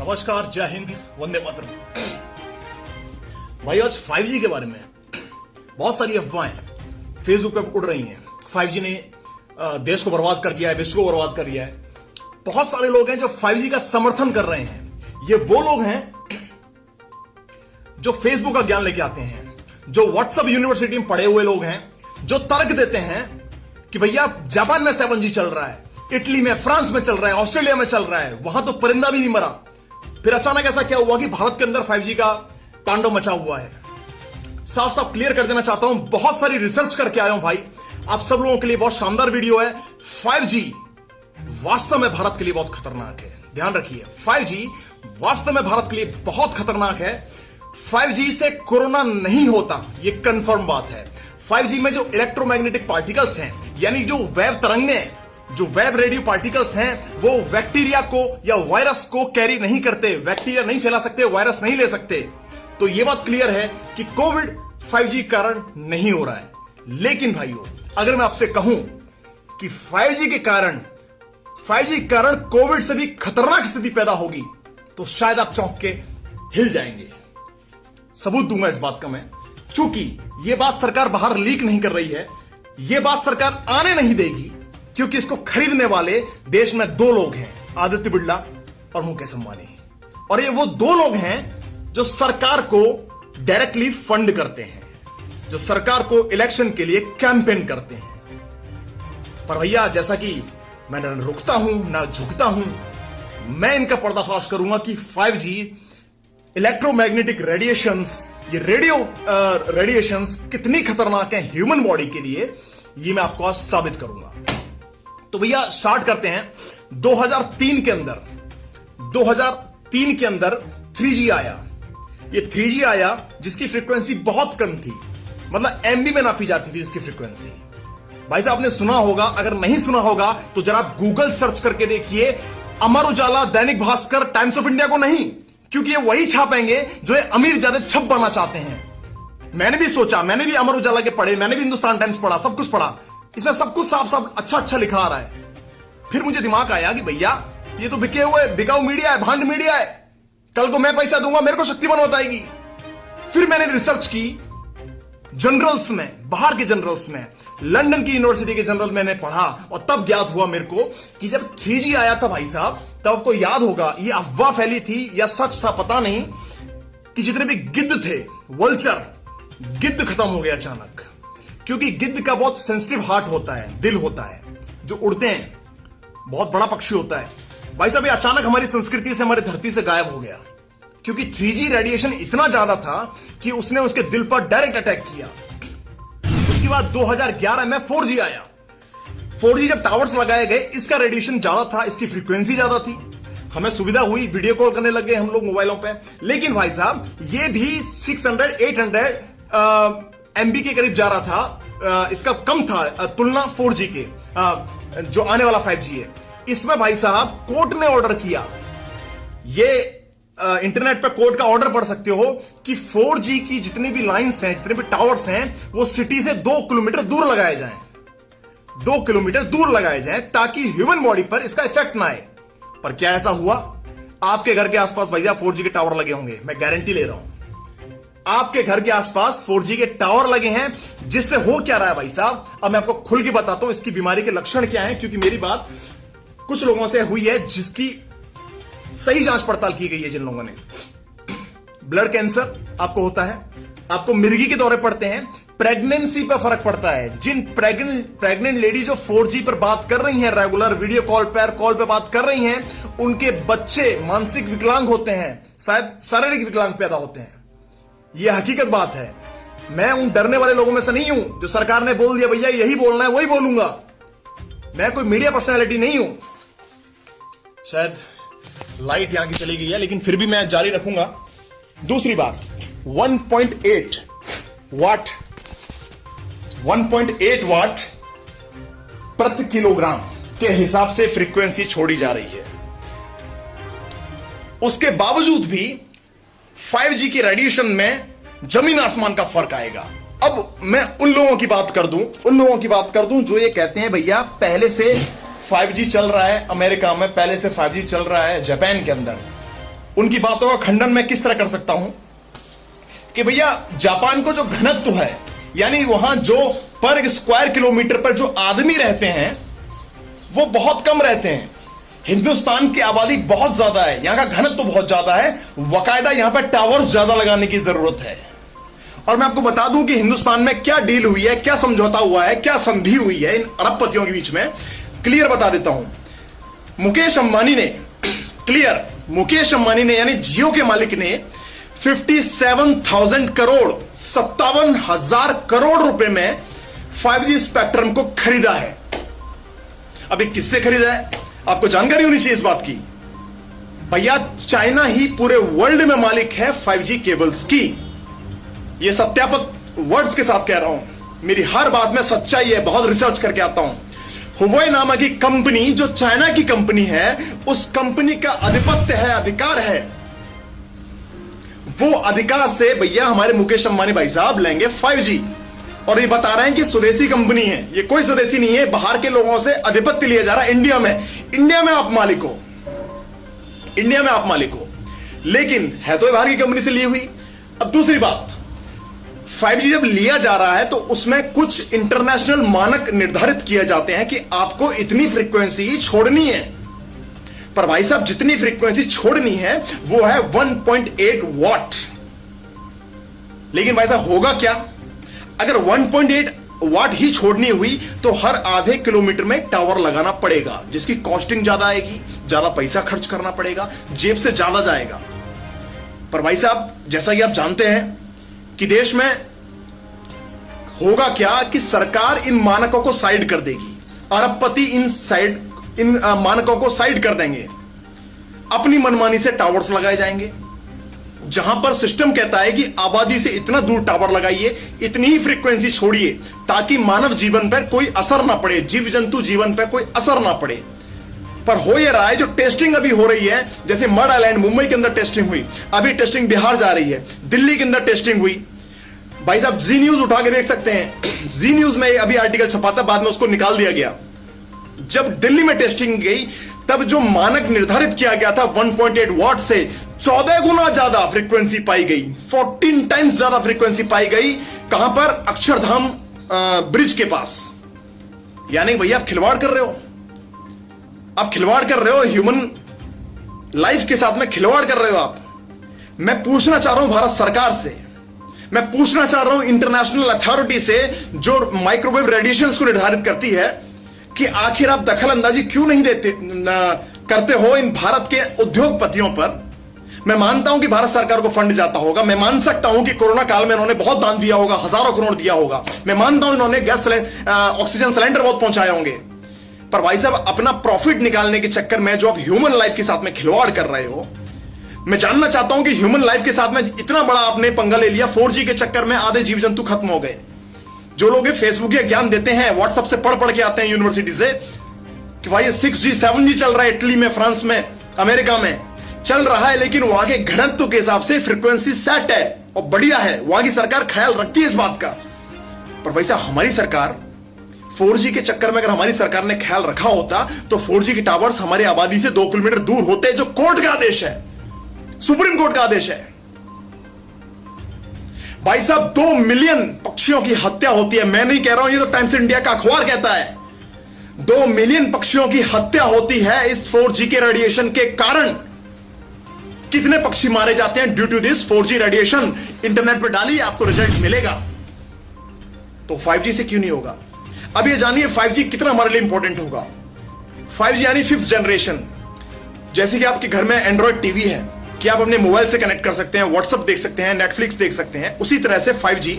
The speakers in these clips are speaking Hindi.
नमस्कार, जय हिंद, वंदे मातरम। भाई आज 5G के बारे में बहुत सारी अफवाहें फेसबुक पे उड़ रही हैं। 5G ने देश को बर्बाद कर दिया है, विश्व को बर्बाद कर दिया है। बहुत सारे लोग हैं जो 5G का समर्थन कर रहे हैं। ये वो लोग हैं जो फेसबुक का ज्ञान लेके आते हैं, जो व्हाट्सएप यूनिवर्सिटी में पढ़े हुए लोग हैं, जो तर्क देते हैं कि भैया जापान में 7G चल रहा है, इटली में, फ्रांस में चल रहा है, ऑस्ट्रेलिया में चल रहा है, वहां तो परिंदा भी नहीं मरा। फिर अचानक ऐसा क्या हुआ कि भारत के अंदर 5G का तांडव मचा हुआ है। साफ साफ क्लियर कर देना चाहता हूं, बहुत सारी रिसर्च करके आया हूं भाई, आप सब लोगों के लिए बहुत शानदार वीडियो है। 5G वास्तव में भारत के लिए बहुत खतरनाक है। ध्यान रखिए, 5G वास्तव में भारत के लिए बहुत खतरनाक है। 5G से कोरोना नहीं होता, यह कंफर्म बात है। 5G में जो इलेक्ट्रोमैग्नेटिक पार्टिकल्स हैं, यानी जो वेव तरंगें, जो वेब रेडियो पार्टिकल्स हैं, वो बैक्टीरिया को या वायरस को कैरी नहीं करते। बैक्टीरिया नहीं फैला सकते, वायरस नहीं ले सकते। तो यह बात क्लियर है कि कोविड 5G कारण नहीं हो रहा है। लेकिन भाइयों, अगर मैं आपसे कहूं कि 5G के कारण कोविड से भी खतरनाक स्थिति पैदा होगी, तो शायद आप चौंक के हिल जाएंगे। सबूत दूंगा इस बात का मैं, चूंकि यह बात सरकार बाहर लीक नहीं कर रही है, यह बात सरकार आने नहीं देगी, क्योंकि इसको खरीदने वाले देश में दो लोग हैं, आदित्य बिड़ला और मुकेश अंबानी। और ये वो दो लोग हैं जो सरकार को डायरेक्टली फंड करते हैं, जो सरकार को इलेक्शन के लिए कैंपेन करते हैं। पर भैया, जैसा कि मैं न रुकता हूं ना झुकता हूं, मैं इनका पर्दाफाश करूंगा कि 5G इलेक्ट्रोमैग्नेटिक रेडिएशंस, ये रेडिएशंस कितनी खतरनाक हैं ह्यूमन बॉडी के लिए, ये मैं आपको आज साबित करूंगा। तो भैया स्टार्ट करते हैं। 2003 के अंदर 3G आया। ये 3G आया जिसकी फ्रीक्वेंसी बहुत कम थी, मतलब MB में नापी जाती थी इसकी फ्रीक्वेंसी। भाई साहब आपने सुना होगा, अगर नहीं सुना होगा तो जरा गूगल सर्च करके देखिए, Amar Ujala, Dainik Bhaskar, times of India को नहीं, क्योंकि ये वही छापेंगे जो ये अमीर ज्यादा छप बनना चाहते हैं। मैंने भी सोचा, मैंने भी अमर उजाला के पढ़े, मैंने भी हिंदुस्तान टाइम्स पढ़ा, सब कुछ पढ़ा, इसमें सब कुछ साफ साफ अच्छा लिखा आ रहा है। फिर मुझे दिमाग आया कि भैया ये तो बिके हुए बिकाऊ मीडिया है, भांड मीडिया है, कल को मैं पैसा दूंगा, मेरे को शक्तिमान बताएगी। फिर मैंने रिसर्च की जनरल्स में, बाहर के जनरल्स में, लंदन की यूनिवर्सिटी के जनरल मैंने पढ़ा, और तब ज्ञात हुआ मेरे को कि जब 3G आया था भाई साहब, तब आपको याद होगा, ये अफवाह फैली थी या सच था पता नहीं, कि जितने भी गिद्ध थे, वल्चर, गिद्ध खत्म हो गया अचानक। क्योंकि गिद्ध का बहुत सेंसिटिव हार्ट होता है, दिल होता है, जो उड़ते हैं, बहुत बड़ा पक्षी होता है। भाई साहब ये अचानक हमारी संस्कृति से, हमारी धरती से गायब हो गया, क्योंकि 3G रेडिएशन इतना ज्यादा था कि उसने उसके दिल पर डायरेक्ट अटैक किया। उसके बाद 2011 में 4G आया। 4G जब टावर्स लगाए गए, इसका रेडिएशन ज्यादा था, इसकी फ्रीक्वेंसी ज्यादा थी, हमें सुविधा हुई, वीडियो कॉल करने लगे हम लोग मोबाइलों पे। लेकिन भाई साहब ये भी 600-800 MB के करीब जा रहा था, इसका कम था तुलना 4G के, जो आने वाला 5G है। इसमें भाई साहब कोर्ट ने ऑर्डर किया, ये इंटरनेट पर कोर्ट का ऑर्डर पढ़ सकते हो, कि 4G की जितनी भी लाइंस हैं, जितने भी टावर्स हैं, वो सिटी से 2 किलोमीटर दूर लगाए जाएं, 2 किलोमीटर दूर लगाए जाएं, ताकि ह्यूमन बॉडी पर इसका इफेक्ट ना आए। पर क्या ऐसा हुआ? आपके घर के आसपास भैया 4G के टावर लगे होंगे, मैं गारंटी ले रहा हूं, आपके घर के आसपास 4G के टावर लगे हैं। जिससे हो क्या रहा है भाई साहब, अब मैं आपको खुल के बताता हूं इसकी बीमारी के लक्षण क्या हैं, क्योंकि मेरी बात कुछ लोगों से हुई है जिसकी सही जांच पड़ताल की गई है। जिन लोगों ने ब्लड कैंसर आपको होता है, आपको मिर्गी के दौरे पड़ते हैं, प्रेगनेंसी पर फर्क पड़ता है। जिन प्रेग्नेंट लेडी जो 4G पर बात कर रही हैं, रेगुलर वीडियो कॉल पे बात कर रही हैं, उनके बच्चे मानसिक विकलांग होते हैं, शायद शारीरिक विकलांग पैदा होते हैं। यह हकीकत बात है। मैं उन डरने वाले लोगों में से नहीं हूं जो सरकार ने बोल दिया भैया यही बोलना है वही बोलूंगा। मैं कोई मीडिया पर्सनालिटी नहीं हूं। शायद लाइट यहां की चली गई है, लेकिन फिर भी मैं जारी रखूंगा। दूसरी बात, 1.8 वाट प्रति किलोग्राम के हिसाब से फ्रीक्वेंसी छोड़ी जा रही है। उसके बावजूद भी 5G की रेडिएशन में जमीन आसमान का फर्क आएगा। अब मैं उन लोगों की बात कर दूं जो ये कहते हैं भैया पहले से 5G चल रहा है, अमेरिका में पहले से 5G चल रहा है, जापान के अंदर। उनकी बातों का खंडन मैं किस तरह कर सकता हूं कि भैया जापान को जो घनत्व है, यानी वहां जो पर स्क्वायर किलोमीटर पर जो आदमी रहते हैं वो बहुत कम रहते हैं। हिंदुस्तान की आबादी बहुत ज्यादा है, यहां का घनत्व बहुत ज्यादा है, वकायदा यहां पर टावर्स ज्यादा लगाने की जरूरत है। और मैं आपको बता दूं कि हिंदुस्तान में क्या डील हुई है, क्या समझौता हुआ है, क्या संधि हुई है इन अरबपतियों के बीच में, क्लियर बता देता हूं। मुकेश अंबानी ने यानी जियो के मालिक ने 57,000 करोड़ 57,000 करोड़ रुपए में 5G स्पेक्ट्रम को खरीदा है। अभी किससे खरीदा है आपको जानकारी होनी चाहिए इस बात की। भैया चाइना ही पूरे वर्ल्ड में मालिक है 5G केबल्स की। यह सत्यापित वर्ड्स के साथ कह रहा हूं, मेरी हर बात में सच्चाई है, बहुत रिसर्च करके आता हूं। हुवेई नामक की कंपनी जो चाइना की कंपनी है, उस कंपनी का आधिपत्य है, अधिकार है। वो अधिकार से भैया हमारे मुकेश अंबानी भाई साहब लेंगे 5G, और ये बता रहे हैं कि स्वदेशी कंपनी है। ये कोई स्वदेशी नहीं है, बाहर के लोगों से आधिपत्य लिया जा रहा है इंडिया में आप मालिक हो, इंडिया में आप मालिक हो, लेकिन है तो बाहर की कंपनी से ली हुई। अब दूसरी बात, 5G जब लिया जा रहा है तो उसमें कुछ इंटरनेशनल मानक निर्धारित किए जाते हैं कि आपको इतनी फ्रीक्वेंसी छोड़नी है। पर भाई साहब जितनी फ्रीक्वेंसी छोड़नी है वो है 1.8 वॉट। लेकिन भाई साहब होगा क्या, अगर 1.8 वॉट ही छोड़नी हुई तो हर आधे किलोमीटर में टावर लगाना पड़ेगा, जिसकी कॉस्टिंग ज्यादा आएगी, ज्यादा पैसा खर्च करना पड़ेगा, जेब से ज्यादा जाएगा। पर भाई साहब जैसा कि आप जानते हैं कि देश में होगा क्या कि सरकार इन मानकों को साइड कर देगी, अरबपति इन मानकों को साइड कर देंगे, अपनी मनमानी से टावर्स लगाए जाएंगे। जहां पर सिस्टम कहता है कि आबादी से इतना दूर टावर लगाइए, इतनी ही फ्रीक्वेंसी छोड़िए ताकि मानव जीवन पर कोई असर ना पड़े, जीव जंतु जीवन पर कोई असर ना पड़े। पर हो यह रहा है, जो टेस्टिंग अभी हो रही है, जैसे मड आइलैंड मुंबई के अंदर टेस्टिंग हुई, अभी टेस्टिंग बिहार जा रही है, दिल्ली के अंदर टेस्टिंग हुई। भाई साहब जी न्यूज उठा के देख सकते हैं, जी न्यूज में अभी आर्टिकल छपा था, बाद में उसको निकाल दिया गया। जब दिल्ली में टेस्टिंग गई तब जो मानक निर्धारित किया गया था 1.8 वॉट से 14 गुना ज्यादा फ्रीक्वेंसी पाई गई, 14 टाइम्स ज्यादा फ्रीक्वेंसी पाई गई। कहां पर, अक्षरधाम ब्रिज के पास। यानी भैया आप खिलवाड़ कर रहे हो, आप खिलवाड़ कर रहे हो, ह्यूमन लाइफ के साथ में खिलवाड़ कर रहे हो आप। मैं पूछना चाह रहा हूं भारत सरकार से, मैं पूछना चाह रहा हूं इंटरनेशनल अथॉरिटी से जो माइक्रोवेव रेडिएशंस को निर्धारित करती है, कि आखिर आप दखल अंदाजी क्यों नहीं करते हो इन भारत के उद्योगपतियों पर। मैं मानता हूं कि भारत सरकार को फंड जाता होगा, मैं मान सकता हूं कि कोरोना काल में इन्होंने बहुत दान दिया होगा, हजारों करोड़ दिया होगा, मैं मानता हूं इन्होंने गैस ऑक्सीजन सिलेंडर बहुत पहुंचाए होंगे। पर भाई साहब अपना प्रॉफिट निकालने के चक्कर में जो आप ह्यूमन लाइफ के साथ में खिलवाड़ कर रहे हो, मैं जानना चाहता हूं कि ह्यूमन लाइफ के साथ में इतना बड़ा आपने पंगा ले लिया, 4G के चक्कर में आधे जीव जंतु खत्म हो गए। जो लोग फेसबुक के ज्ञान देते हैं, व्हाट्सएप से पढ़ के आते हैं यूनिवर्सिटी से कि भाई 6G 7G चल रहा है, इटली में, फ्रांस में, अमेरिका में चल रहा है, लेकिन वहां के घनत्व के हिसाब से फ्रीक्वेंसी सेट है और बढ़िया है, वहां की सरकार ख्याल रखती है इस बात का। पर भाई साहब हमारी सरकार 4G के चक्कर में, अगर हमारी सरकार ने ख्याल रखा होता तो 4G के टावर्स हमारी आबादी से 2 किलोमीटर दूर होते, जो कोर्ट का आदेश है, सुप्रीम कोर्ट का आदेश है। भाई साहब 2 मिलियन पक्षियों की हत्या होती है, मैं नहीं कह रहा हूं, ये तो टाइम्स इंडिया का अखबार कहता है। 2 मिलियन पक्षियों की हत्या होती है इस 4G के रेडिएशन के कारण। कितने पक्षी मारे जाते हैं due to this 4G radiation, internet पर डालिए आपको रिजल्ट मिलेगा। तो 5G से क्यों नहीं होगा? अब ये जानिए 5G कितना हमारे लिए इंपॉर्टेंट होगा। 5G यानी 5th जनरेशन। जैसे कि आपके घर में एंड्रॉइड टीवी है कि आप अपने मोबाइल से कनेक्ट कर सकते हैं, व्हाट्सएप देख सकते हैं, नेटफ्लिक्स देख सकते हैं, उसी तरह से 5G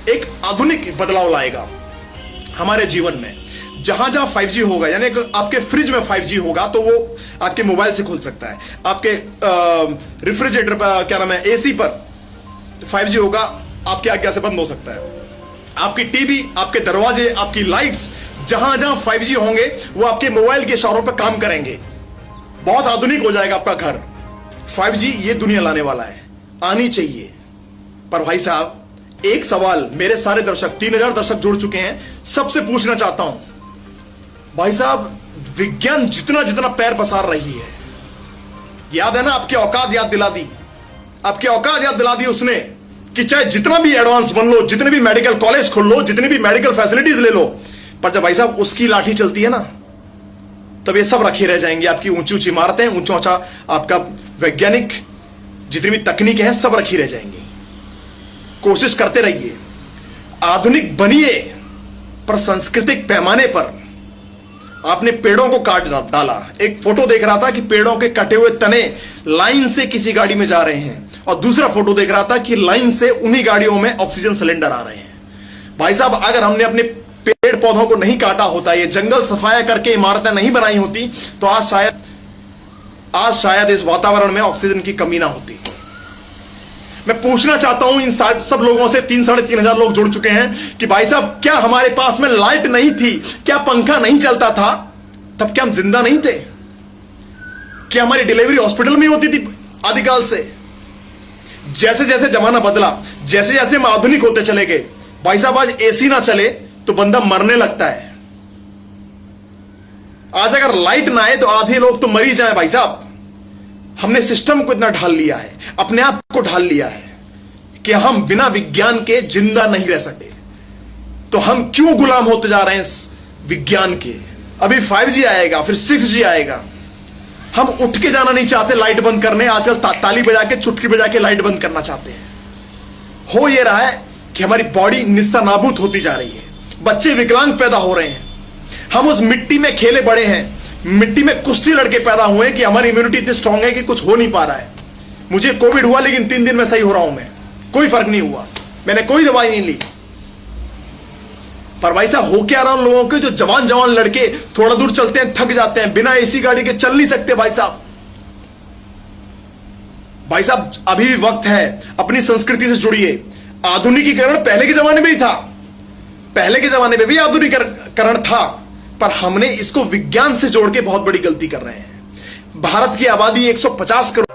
एक आधुनिक बदलाव लाएगा हमारे जीवन में। जहां जहां 5G होगा, यानी आपके फ्रिज में 5G होगा तो वो आपके मोबाइल से खुल सकता है, आपके रेफ्रिजरेटर पर, क्या नाम है, एसी पर 5G होगा, आपकी आज्ञा से बंद हो सकता है। आपकी टीवी, आपके दरवाजे, आपकी लाइट्स, जहां जहां 5G होंगे वो आपके मोबाइल के इशारों पर काम करेंगे। बहुत आधुनिक हो जाएगा आपका घर। 5G ये दुनिया लाने वाला है, आनी चाहिए। पर भाई साहब एक सवाल मेरे सारे दर्शक, 3000 दर्शक जुड़ चुके हैं, सबसे पूछना चाहता हूं, भाई साहब विज्ञान जितना जितना पैर पसार रही है, याद है ना, आपकी औकात याद दिला दी, आपकी औकात याद दिला दी उसने कि चाहे जितना भी एडवांस बन लो, जितने भी मेडिकल कॉलेज खोल लो, जितनी भी मेडिकल फैसिलिटीज ले लो, पर जब भाई साहब उसकी लाठी चलती है ना, तब ये सब रखे रह जाएंगे। आपकी ऊंची ऊंची इमारतें, ऊंचा ऊंचा आपका वैज्ञानिक जितनी भी तकनीकें हैं, सब रखी रह जाएंगी। कोशिश करते रहिए, आधुनिक बनिए, पर सांस्कृतिक पैमाने पर आपने पेड़ों को काट डाला। एक फोटो देख रहा था कि पेड़ों के कटे हुए तने लाइन से किसी गाड़ी में जा रहे हैं, और दूसरा फोटो देख रहा था कि लाइन से उन्हीं गाड़ियों में ऑक्सीजन सिलेंडर आ रहे हैं। भाई साहब, अगर हमने अपने पेड़ पौधों को नहीं काटा होता, ये जंगल सफाया करके इमारतें नहीं बनाई होती, तो आज शायद इस वातावरण में ऑक्सीजन की कमी ना होती। मैं पूछना चाहता हूं इन सब लोगों से, 3-3.5 हजार लोग जुड़ चुके हैं, कि भाई साहब क्या हमारे पास में लाइट नहीं थी, क्या पंखा नहीं चलता था, तब क्या हम जिंदा नहीं थे? क्या हमारी डिलीवरी हॉस्पिटल में होती थी आदिकाल से? जैसे जैसे जमाना बदला, जैसे जैसे हम आधुनिक होते चले गए, भाई साहब आज एसी ना चले तो बंदा मरने लगता है। आज अगर लाइट ना आए तो आधे लोग तो मर ही जाए। भाई साहब, हमने सिस्टम को इतना ढाल लिया है, अपने आप को ढाल लिया है कि हम बिना विज्ञान के जिंदा नहीं रह सकते। तो हम क्यों गुलाम होते जा रहे हैं इस विज्ञान के? अभी 5G आएगा, फिर 6G आएगा। हम उठ के जाना नहीं चाहते लाइट बंद करने, आजकल ताली बजा के, चुटकी बजा के लाइट बंद करना चाहते हैं। हो यह रहा है कि हमारी बॉडी निस्ता नाबूद होती जा रही है, बच्चे विकलांग पैदा हो रहे हैं। हम उस मिट्टी में खेले बड़े हैं, मिट्टी में कुश्ती लड़के पैदा हुए हैं कि हमारी इम्यूनिटी इतनी स्ट्रांग है कि कुछ हो नहीं पा रहा है। मुझे कोविड हुआ, लेकिन 3 दिन में सही हो रहा हूं मैं, कोई फर्क नहीं हुआ, मैंने कोई दवाई नहीं ली। पर भाई साहब, हो क्या रहा उन लोगों के जो जवान जवान लड़के थोड़ा दूर चलते हैं, थक जाते हैं, बिना एसी गाड़ी के चल नहीं सकते। भाई साहब, अभी भी वक्त है, अपनी संस्कृति से जुड़िए। आधुनिकीकरण पहले के जमाने में ही था, पहले के जमाने में भी आधुनिकीकरण था, पर हमने इसको विज्ञान से जोड़ के बहुत बड़ी गलती कर रहे हैं। भारत की आबादी 150 करोड़